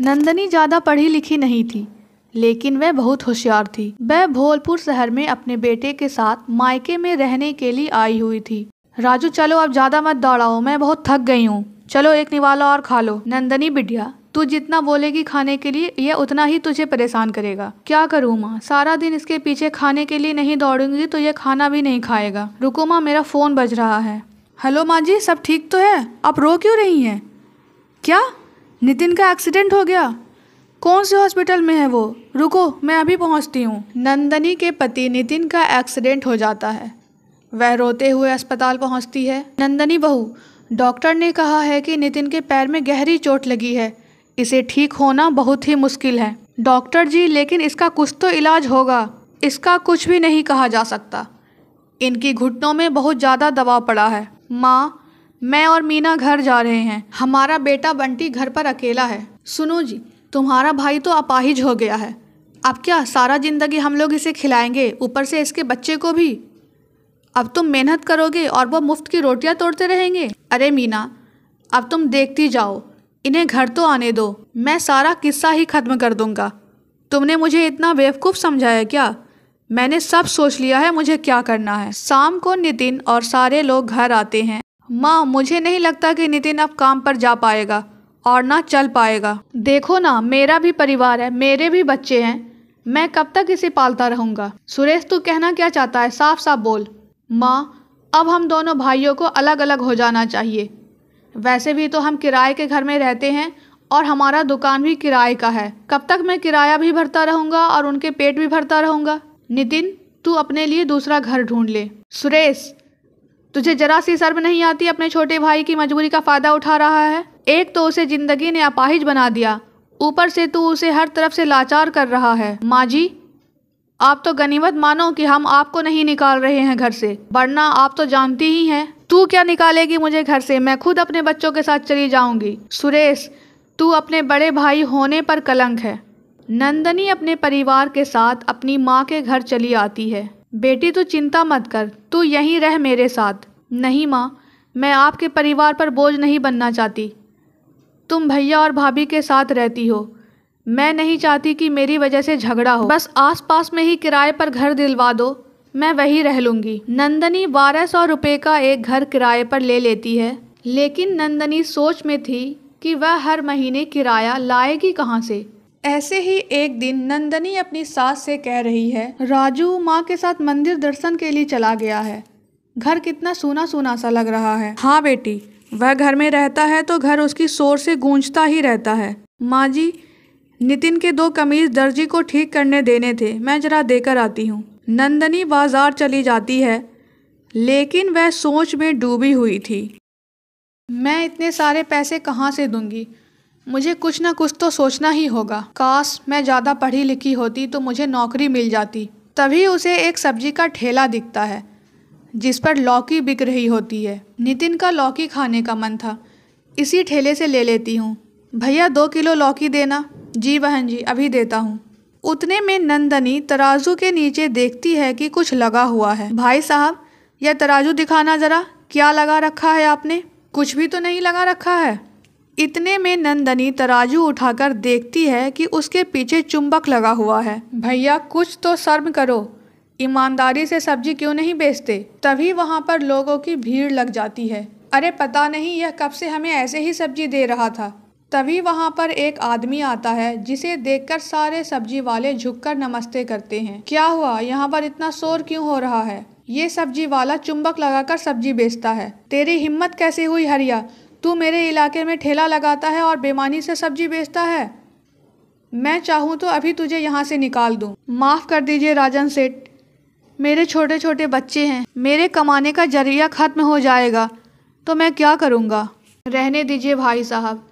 नंदनी ज़्यादा पढ़ी लिखी नहीं थी, लेकिन वह बहुत होशियार थी। वह भोलपुर शहर में अपने बेटे के साथ मायके में रहने के लिए आई हुई थी। राजू चलो अब ज़्यादा मत दौड़ाओ, मैं बहुत थक गई हूँ। चलो एक निवाला और खा लो। नंदनी बिटिया, तू जितना बोलेगी खाने के लिए यह उतना ही तुझे परेशान करेगा। क्या करूँ माँ, सारा दिन इसके पीछे खाने के लिए नहीं दौड़ूंगी तो ये खाना भी नहीं खाएगा। रुको माँ, मेरा फ़ोन बज रहा है। हेलो माँ जी, सब ठीक तो है? आप रो क्यों रही हैं? क्या नितिन का एक्सीडेंट हो गया? कौन से हॉस्पिटल में है वो? रुको मैं अभी पहुंचती हूँ। नंदनी के पति नितिन का एक्सीडेंट हो जाता है। वह रोते हुए अस्पताल पहुंचती है। नंदनी बहू, डॉक्टर ने कहा है कि नितिन के पैर में गहरी चोट लगी है, इसे ठीक होना बहुत ही मुश्किल है। डॉक्टर जी, लेकिन इसका कुछ तो इलाज होगा। इसका कुछ भी नहीं कहा जा सकता, इनकी घुटनों में बहुत ज़्यादा दबाव पड़ा है। माँ, मैं और मीना घर जा रहे हैं। हमारा बेटा बंटी घर पर अकेला है। सुनो जी, तुम्हारा भाई तो अपाहिज हो गया है। अब क्या सारा जिंदगी हम लोग इसे खिलाएंगे, ऊपर से इसके बच्चे को भी? अब तुम मेहनत करोगे और वो मुफ्त की रोटियां तोड़ते रहेंगे? अरे मीना, अब तुम देखती जाओ, इन्हें घर तो आने दो, मैं सारा किस्सा ही खत्म कर दूंगा। तुमने मुझे इतना बेवकूफ़ समझा है क्या? मैंने सब सोच लिया है मुझे क्या करना है। शाम को नितिन और सारे लोग घर आते हैं। माँ, मुझे नहीं लगता कि नितिन अब काम पर जा पाएगा और ना चल पाएगा। देखो ना, मेरा भी परिवार है, मेरे भी बच्चे हैं, मैं कब तक इसे पालता रहूँगा? सुरेश, तू कहना क्या चाहता है? साफ साफ बोल। माँ, अब हम दोनों भाइयों को अलग अलग हो जाना चाहिए। वैसे भी तो हम किराए के घर में रहते हैं और हमारा दुकान भी किराए का है। कब तक मैं किराया भी भरता रहूँगा और उनके पेट भी भरता रहूँगा? नितिन, तू अपने लिए दूसरा घर ढूंढ ले। सुरेश, तुझे जरा सी शर्म नहीं आती? अपने छोटे भाई की मजबूरी का फ़ायदा उठा रहा है। एक तो उसे ज़िंदगी ने अपाहिज बना दिया, ऊपर से तू उसे हर तरफ से लाचार कर रहा है। माँ जी, आप तो गनीमत मानो कि हम आपको नहीं निकाल रहे हैं घर से, वरना आप तो जानती ही हैं। तू क्या निकालेगी मुझे घर से? मैं खुद अपने बच्चों के साथ चली जाऊंगी। सुरेश, तू अपने बड़े भाई होने पर कलंक है। नंदनी अपने परिवार के साथ अपनी माँ के घर चली आती है। बेटी तू चिंता मत कर, तू यहीं रह मेरे साथ। नहीं माँ, मैं आपके परिवार पर बोझ नहीं बनना चाहती। तुम भैया और भाभी के साथ रहती हो, मैं नहीं चाहती कि मेरी वजह से झगड़ा हो। बस आसपास में ही किराए पर घर दिलवा दो, मैं वहीं रह लूँगी। नंदनी 1200 रुपये का एक घर किराए पर ले लेती है, लेकिन नंदनी सोच में थी कि वह हर महीने किराया लाएगी कहाँ से। ऐसे ही एक दिन नंदनी अपनी सास से कह रही है, राजू माँ के साथ मंदिर दर्शन के लिए चला गया है। घर कितना सूना सूना सा लग रहा है। हाँ बेटी, वह घर में रहता है तो घर उसकी शोर से गूंजता ही रहता है। माँ जी, नितिन के 2 कमीज दर्जी को ठीक करने देने थे, मैं जरा देकर आती हूँ। नंदनी बाजार चली जाती है, लेकिन वह सोच में डूबी हुई थी। मैं इतने सारे पैसे कहाँ से दूंगी? मुझे कुछ ना कुछ तो सोचना ही होगा। काश मैं ज़्यादा पढ़ी लिखी होती तो मुझे नौकरी मिल जाती। तभी उसे एक सब्जी का ठेला दिखता है जिस पर लौकी बिक रही होती है। नितिन का लौकी खाने का मन था, इसी ठेले से ले लेती हूँ। भैया 2 किलो लौकी देना। जी बहन जी, अभी देता हूँ। उतने में नंदनी तराजू के नीचे देखती है कि कुछ लगा हुआ है। भाई साहब, यह तराजू दिखाना ज़रा, क्या लगा रखा है आपने? कुछ भी तो नहीं लगा रखा है। इतने में नंदनी तराजू उठाकर देखती है कि उसके पीछे चुंबक लगा हुआ है। भैया कुछ तो शर्म करो, ईमानदारी से सब्जी क्यों नहीं बेचते? तभी वहाँ पर लोगों की भीड़ लग जाती है। अरे पता नहीं यह कब से हमें ऐसे ही सब्जी दे रहा था। तभी वहाँ पर एक आदमी आता है जिसे देखकर सारे सब्जी वाले झुककर नमस्ते करते हैं। क्या हुआ, यहाँ पर इतना शोर क्यों हो रहा है? ये सब्जी वाला चुंबक लगाकर सब्जी बेचता है। तेरी हिम्मत कैसे हुई हरिया, तू मेरे इलाके में ठेला लगाता है और बेईमानी से सब्जी बेचता है? मैं चाहूँ तो अभी तुझे यहाँ से निकाल दूँ। माफ़ कर दीजिए राजन सेठ, मेरे छोटे छोटे बच्चे हैं, मेरे कमाने का जरिया ख़त्म हो जाएगा तो मैं क्या करूँगा? रहने दीजिए भाई साहब,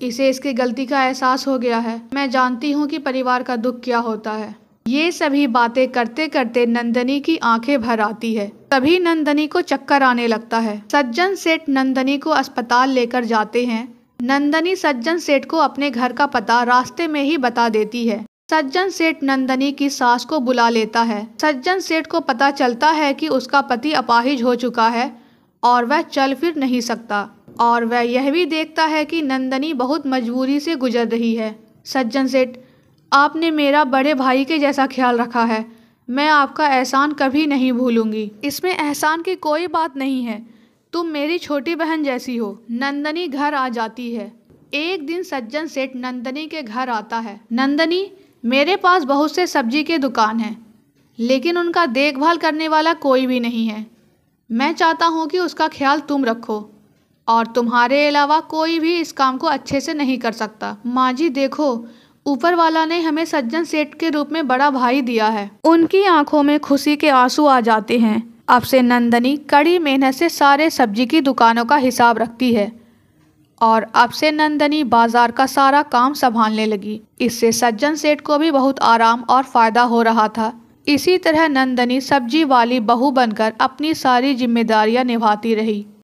इसे इसकी गलती का एहसास हो गया है। मैं जानती हूँ कि परिवार का दुख क्या होता है। ये सभी बातें करते करते नंदनी की आंखें भर आती है। तभी नंदनी को चक्कर आने लगता है। सज्जन सेठ नंदनी को अस्पताल लेकर जाते हैं। नंदनी सज्जन सेठ को अपने घर का पता रास्ते में ही बता देती है। सज्जन सेठ नंदनी की सास को बुला लेता है। सज्जन सेठ को पता चलता है कि उसका पति अपाहिज हो चुका है और वह चल फिर नहीं सकता, और वह यह भी देखता है कि नंदनी बहुत मजबूरी से गुजर रही है। सज्जन सेठ, आपने मेरा बड़े भाई के जैसा ख्याल रखा है। मैं आपका एहसान कभी नहीं भूलूंगी। इसमें एहसान की कोई बात नहीं है, तुम मेरी छोटी बहन जैसी हो। नंदनी घर आ जाती है। एक दिन सज्जन सेठ नंदनी के घर आता है। नंदनी, मेरे पास बहुत से सब्जी के दुकान हैं, लेकिन उनका देखभाल करने वाला कोई भी नहीं है। मैं चाहता हूँ कि उसका ख्याल तुम रखो, और तुम्हारे अलावा कोई भी इस काम को अच्छे से नहीं कर सकता। माँ जी देखो, ऊपर वाला ने हमें सज्जन सेठ के रूप में बड़ा भाई दिया है। उनकी आंखों में खुशी के आंसू आ जाते हैं। अब से नंदनी कड़ी मेहनत से सारे सब्जी की दुकानों का हिसाब रखती है, और अब से नंदनी बाजार का सारा काम संभालने लगी। इससे सज्जन सेठ को भी बहुत आराम और फायदा हो रहा था। इसी तरह नंदनी सब्जी वाली बहू बनकर अपनी सारी जिम्मेदारियां निभाती रही।